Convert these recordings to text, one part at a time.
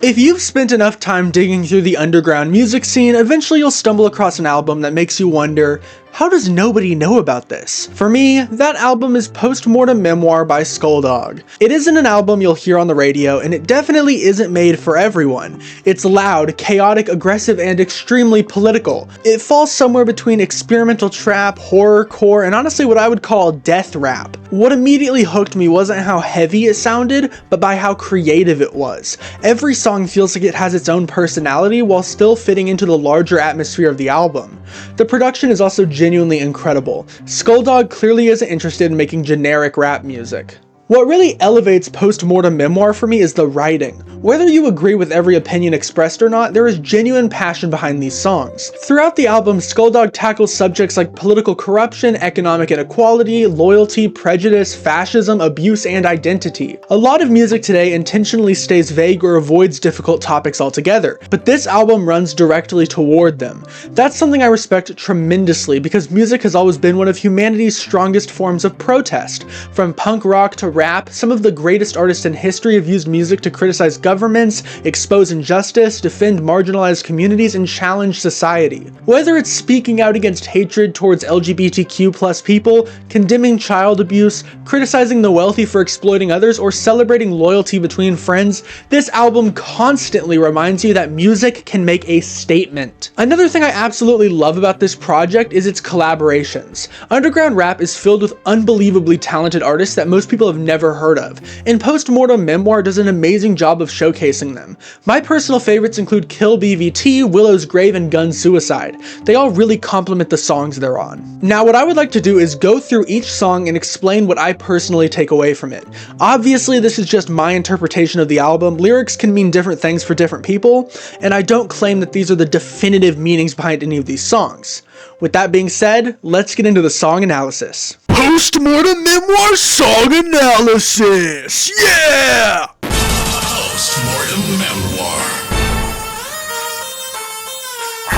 If you've spent enough time digging through the underground music scene, eventually you'll stumble across an album that makes you wonder, how does nobody know about this? For me, that album is Postmortem Memoir by SKULLDOG. It isn't an album you'll hear on the radio, and it definitely isn't made for everyone. It's loud, chaotic, aggressive, and extremely political. It falls somewhere between experimental trap, horrorcore, and honestly what I would call death rap. What immediately hooked me wasn't how heavy it sounded, but by how creative it was. Every song feels like it has its own personality while still fitting into the larger atmosphere of the album. The production is also genuinely incredible. SKULLDOG clearly isn't interested in making generic rap music. What really elevates Postmortem Memoir for me is the writing. Whether you agree with every opinion expressed or not, there is genuine passion behind these songs. Throughout the album, SKULLDOG tackles subjects like political corruption, economic inequality, loyalty, prejudice, fascism, abuse, and identity. A lot of music today intentionally stays vague or avoids difficult topics altogether, but this album runs directly toward them. That's something I respect tremendously because music has always been one of humanity's strongest forms of protest. From punk rock to rap, some of the greatest artists in history have used music to criticize governments, expose injustice, defend marginalized communities, and challenge society. Whether it's speaking out against hatred towards LGBTQ+ people, condemning child abuse, criticizing the wealthy for exploiting others, or celebrating loyalty between friends, this album constantly reminds you that music can make a statement. Another thing I absolutely love about this project is its collaborations. Underground rap is filled with unbelievably talented artists that most people have never heard of, and Postmortem Memoir does an amazing job of showcasing them. My personal favorites include Kill BVT, Willow's Grave, and Gun Suicide. They all really complement the songs they're on. Now what I would like to do is go through each song and explain what I personally take away from it. Obviously this is just my interpretation of the album. Lyrics can mean different things for different people, and I don't claim that these are the definitive meanings behind any of these songs. With that being said, let's get into the song analysis. Postmortem Memoir Song Analysis! Yeah! Postmortem Memoir.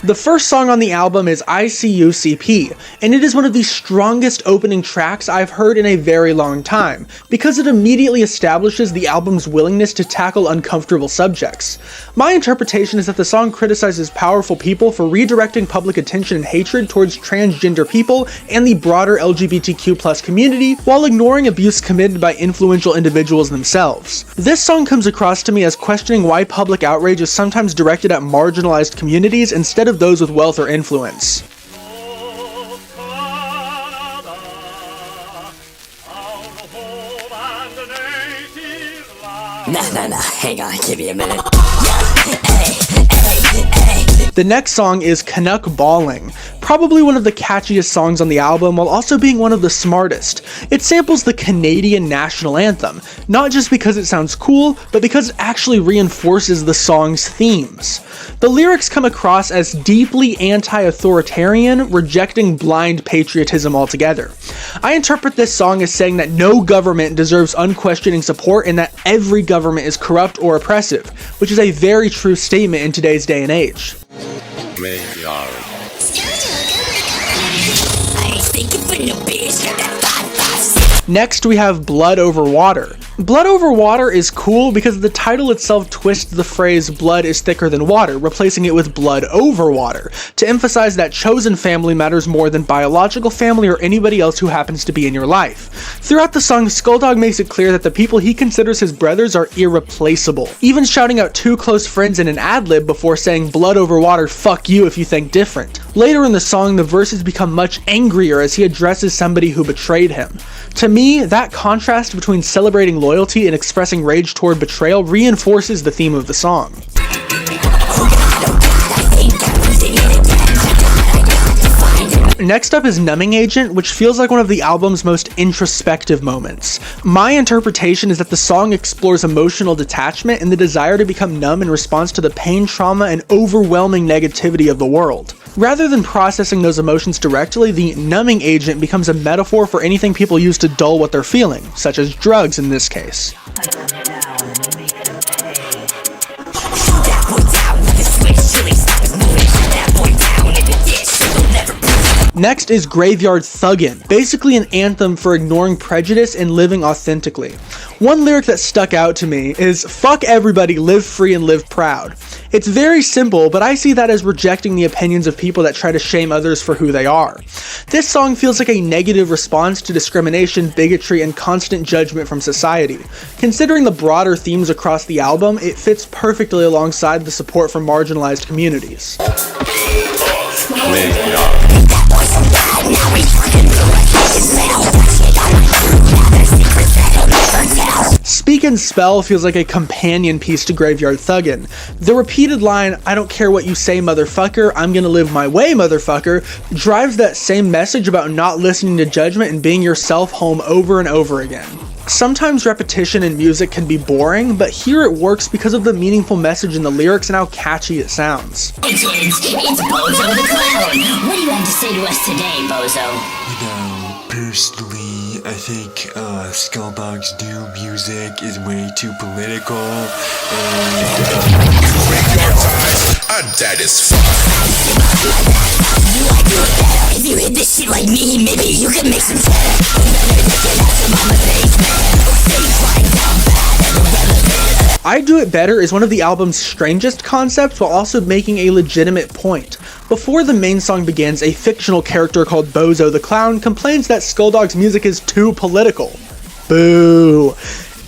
The first song on the album is ICUCP, and it is one of the strongest opening tracks I've heard in a very long time, because it immediately establishes the album's willingness to tackle uncomfortable subjects. My interpretation is that the song criticizes powerful people for redirecting public attention and hatred towards transgender people and the broader LGBTQ+ community, while ignoring abuse committed by influential individuals themselves. This song comes across to me as questioning why public outrage is sometimes directed at marginalized communities instead of those with wealth or influence. No, hang on, give me a minute. The next song is Canuck Bawling, probably one of the catchiest songs on the album while also being one of the smartest. It samples the Canadian national anthem, not just because it sounds cool, but because it actually reinforces the song's themes. The lyrics come across as deeply anti-authoritarian, rejecting blind patriotism altogether. I interpret this song as saying that no government deserves unquestioning support and that every government is corrupt or oppressive, which is a very true statement in today's day and age. Next we have Blood Over Water. Blood Over Water is cool because the title itself twists the phrase blood is thicker than water, replacing it with blood over water, to emphasize that chosen family matters more than biological family or anybody else who happens to be in your life. Throughout the song, SKULLDOG makes it clear that the people he considers his brothers are irreplaceable, even shouting out two close friends in an ad-lib before saying blood over water, fuck you if you think different. Later in the song, the verses become much angrier as he addresses somebody who betrayed him. To me, that contrast between celebrating loyalty and expressing rage toward betrayal reinforces the theme of the song. Next up is Numbing Agent, which feels like one of the album's most introspective moments. My interpretation is that the song explores emotional detachment and the desire to become numb in response to the pain, trauma, and overwhelming negativity of the world. Rather than processing those emotions directly, the numbing agent becomes a metaphor for anything people use to dull what they're feeling, such as drugs in this case. Next is Graveyard Thuggin', basically an anthem for ignoring prejudice and living authentically. One lyric that stuck out to me is, "Fuck everybody, live free and live proud." It's very simple, but I see that as rejecting the opinions of people that try to shame others for who they are. This song feels like a negative response to discrimination, bigotry, and constant judgment from society. Considering the broader themes across the album, it fits perfectly alongside the support for marginalized communities. Speak and Spell feels like a companion piece to Graveyard Thuggin'. The repeated line, "I don't care what you say, motherfucker, I'm gonna live my way, motherfucker," drives that same message about not listening to judgment and being yourself home over and over again. Sometimes repetition in music can be boring, but here it works because of the meaningful message in the lyrics and how catchy it sounds. It's Bozo the Clown. What do you have to say to us today, Bozo? You know, personally, I think SKULLDOG's new music is way too political, and I'm dead as fuck. If you hit this shit like me, maybe you can make some I Do It Better is one of the album's strangest concepts while also making a legitimate point. Before the main song begins, a fictional character called Bozo the Clown complains that SKULLDOG's music is too political. Boo.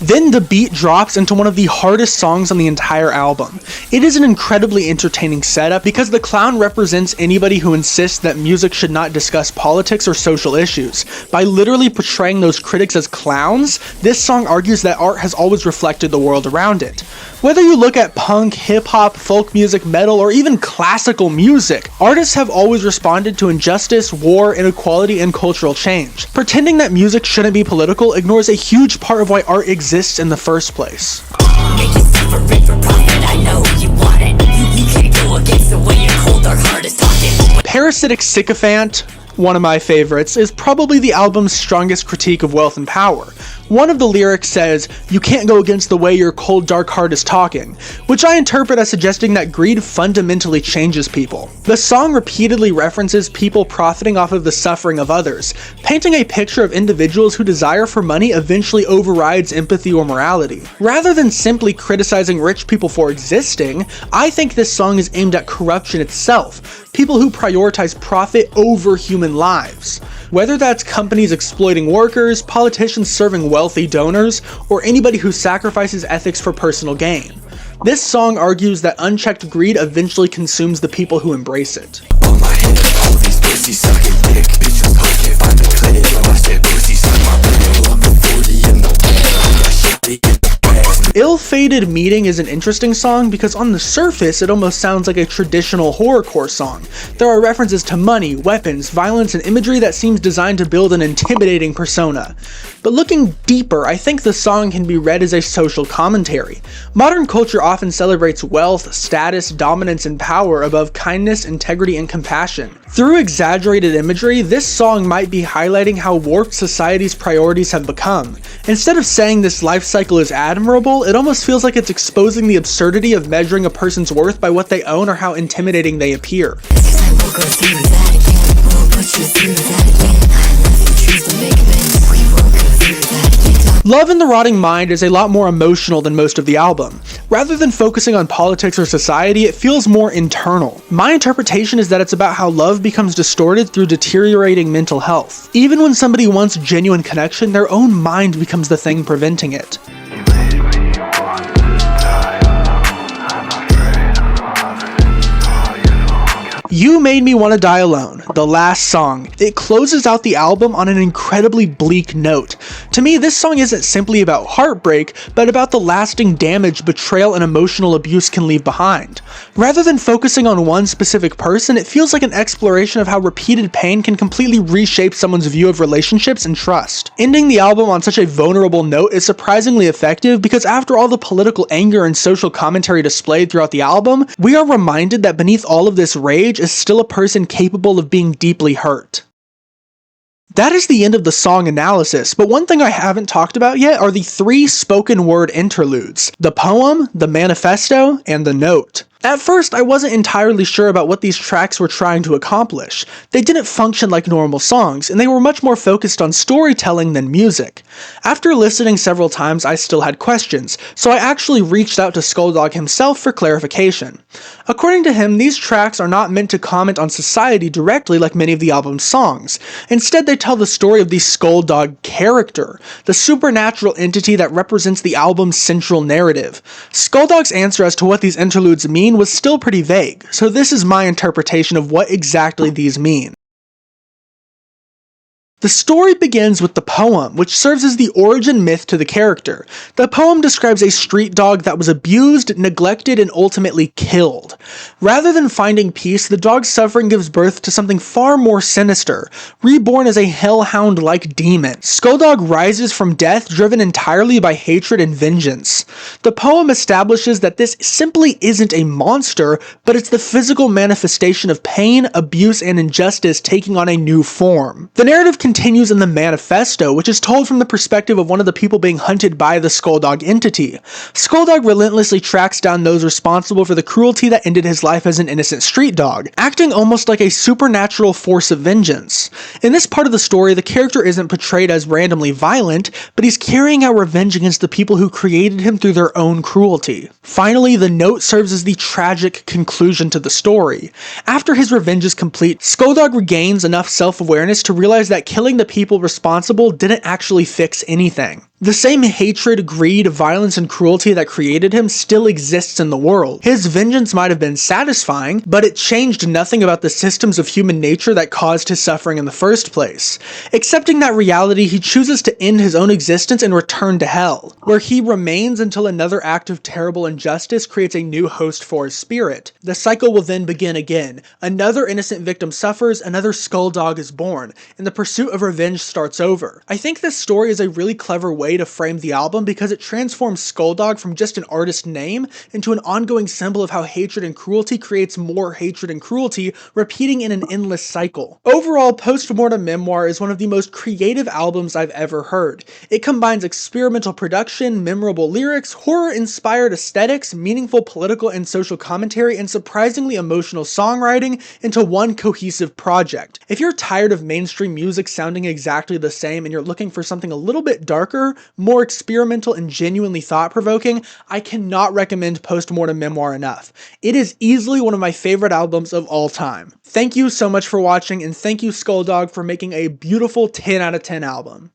Then the beat drops into one of the hardest songs on the entire album. It is an incredibly entertaining setup because the clown represents anybody who insists that music should not discuss politics or social issues. By literally portraying those critics as clowns, this song argues that art has always reflected the world around it. Whether you look at punk, hip-hop, folk music, metal, or even classical music, artists have always responded to injustice, war, inequality, and cultural change. Pretending that music shouldn't be political ignores a huge part of why art exists in the first place. Parasitic Sycophant, one of my favorites, is probably the album's strongest critique of wealth and power. One of the lyrics says, "You can't go against the way your cold dark heart is talking," which I interpret as suggesting that greed fundamentally changes people. The song repeatedly references people profiting off of the suffering of others, painting a picture of individuals whose desire for money eventually overrides empathy or morality. Rather than simply criticizing rich people for existing, I think this song is aimed at corruption itself, people who prioritize profit over human lives. Whether that's companies exploiting workers, politicians serving wealthy donors, or anybody who sacrifices ethics for personal gain. This song argues that unchecked greed eventually consumes the people who embrace it. Ill-Fated Meeting is an interesting song because on the surface it almost sounds like a traditional horrorcore song. There are references to money, weapons, violence, and imagery that seems designed to build an intimidating persona. But looking deeper, I think the song can be read as a social commentary. Modern culture often celebrates wealth, status, dominance, and power above kindness, integrity, and compassion. Through exaggerated imagery, this song might be highlighting how warped society's priorities have become. Instead of saying this life cycle is admirable, it almost feels like it's exposing the absurdity of measuring a person's worth by what they own or how intimidating they appear. Love in the Rotting Mind is a lot more emotional than most of the album. Rather than focusing on politics or society, it feels more internal. My interpretation is that it's about how love becomes distorted through deteriorating mental health. Even when somebody wants genuine connection, their own mind becomes the thing preventing it. You Made Me Wanna Die Alone, the last song. It closes out the album on an incredibly bleak note. To me, this song isn't simply about heartbreak, but about the lasting damage betrayal and emotional abuse can leave behind. Rather than focusing on one specific person, it feels like an exploration of how repeated pain can completely reshape someone's view of relationships and trust. Ending the album on such a vulnerable note is surprisingly effective because after all the political anger and social commentary displayed throughout the album, we are reminded that beneath all of this rage is still a person capable of being deeply hurt. That is the end of the song analysis, but one thing I haven't talked about yet are the 3 spoken word interludes: the poem, the manifesto, and the note. At first, I wasn't entirely sure about what these tracks were trying to accomplish. They didn't function like normal songs, and they were much more focused on storytelling than music. After listening several times, I still had questions, so I actually reached out to SKULLDOG himself for clarification. According to him, these tracks are not meant to comment on society directly like many of the album's songs. Instead, they tell the story of the SKULLDOG character, the supernatural entity that represents the album's central narrative. SKULLDOG's answer as to what these interludes mean was still pretty vague, so this is my interpretation of what exactly these mean. The story begins with the poem, which serves as the origin myth to the character. The poem describes a street dog that was abused, neglected, and ultimately killed. Rather than finding peace, the dog's suffering gives birth to something far more sinister, reborn as a hellhound-like demon. SKULLDOG rises from death, driven entirely by hatred and vengeance. The poem establishes that this simply isn't a monster, but it's the physical manifestation of pain, abuse, and injustice taking on a new form. The narrative continues in the manifesto, which is told from the perspective of one of the people being hunted by the SKULLDOG entity. SKULLDOG relentlessly tracks down those responsible for the cruelty that ended his life as an innocent street dog, acting almost like a supernatural force of vengeance. In this part of the story, the character isn't portrayed as randomly violent, but he's carrying out revenge against the people who created him through their own cruelty. Finally, the note serves as the tragic conclusion to the story. After his revenge is complete, SKULLDOG regains enough self-awareness to realize that killing the people responsible didn't actually fix anything. The same hatred, greed, violence, and cruelty that created him still exists in the world. His vengeance might have been satisfying, but it changed nothing about the systems of human nature that caused his suffering in the first place. Accepting that reality, he chooses to end his own existence and return to hell, where he remains until another act of terrible injustice creates a new host for his spirit. The cycle will then begin again. Another innocent victim suffers, another SKULLDOG is born, and the pursuit of revenge starts over. I think this story is a really clever way to frame the album because it transforms SKULLDOG from just an artist name into an ongoing symbol of how hatred and cruelty creates more hatred and cruelty, repeating in an endless cycle. Overall, Postmortem Memoir is one of the most creative albums I've ever heard. It combines experimental production, memorable lyrics, horror-inspired aesthetics, meaningful political and social commentary, and surprisingly emotional songwriting into one cohesive project. If you're tired of mainstream music sounding exactly the same and you're looking for something a little bit darker, more experimental, and genuinely thought-provoking, I cannot recommend Postmortem Memoir enough. It is easily one of my favorite albums of all time. Thank you so much for watching, and thank you SKULLDOG for making a beautiful 10 out of 10 album.